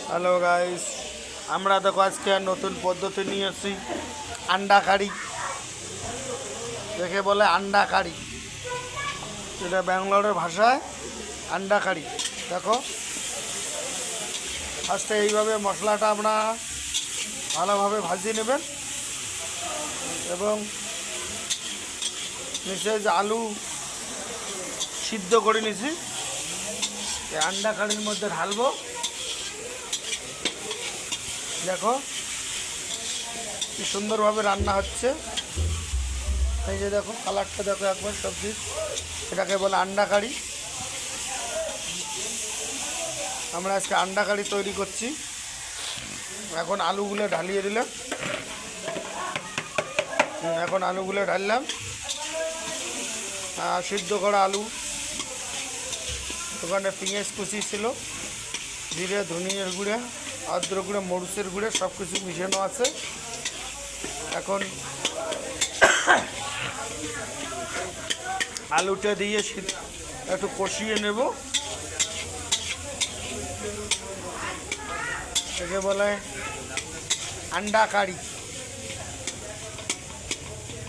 Hello guys, আমরা দেখো আজকে নতুন পদ্ধতি নিয়ে এসেছি আন্ডা কারি। দেখে বলে আন্ডা কারি, এটা ব্যাঙ্গালোরের ভাষায় আন্ডা কারি। দেখো ফার্স্টে এইভাবে মশলাটা আমরা ভালোভাবে ভাজিয়ে নেবেন এবং নিচে যে আলু সিদ্ধ করে নিছি এই আন্ডা কারির মধ্যে ঢালবো। দেখো কি সুন্দরভাবে রান্না হচ্ছে। এই যে দেখো কালারটা দেখো একবার সবজির, এটাকে বলে আন্ডা কারি। আমরা আজকে আন্ডা কারি তৈরি করছি। এখন আলুগুলো ঢালিয়ে দিলাম, এখন আলুগুলো ঢাললাম। সিদ্ধ করা আলু, ওখানে পেঁয়াজ কুচি ছিল, জিরে ধনিয়ার গুঁড়া আদ্র গুঁড়া মরিচের গুঁড়া সব কিছু মিশানো আছে। এখন আলুটা দিয়ে একটু কষিয়ে নেব। একে বলে আন্ডা কারি,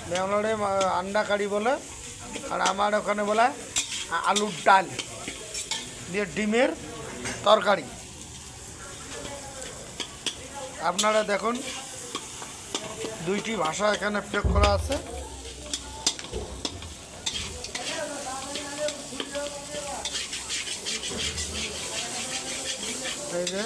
ব্যাঙ্গালোরে আন্ডা কারি বলে, আর আমার ওখানে বলে আলুর ডাল দিয়ে ডিমের তরকারি। আপনারা দেখুন দুইটি ভাষা এখানে প্রয়োগ করা আছে। এই যে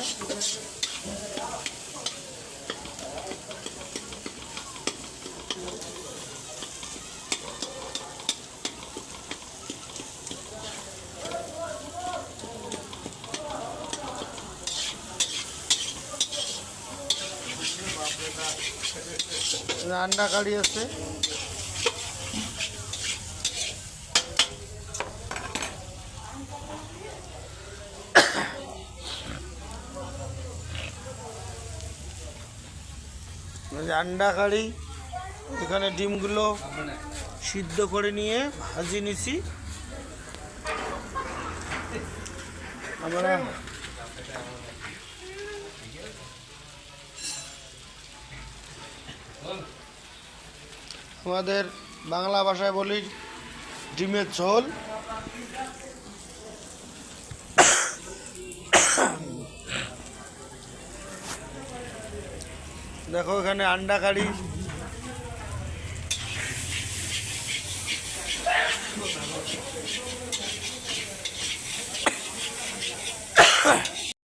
আন্ডা কারি আছে। আন্ডা কারি, এখানে ডিমগুলো সিদ্ধ করে নিয়ে ভাজি নিছি আমরা। আমাদের বাংলা ভাষায় বলি ডিমের ঝোল। দেখো এখানে আন্ডা কারি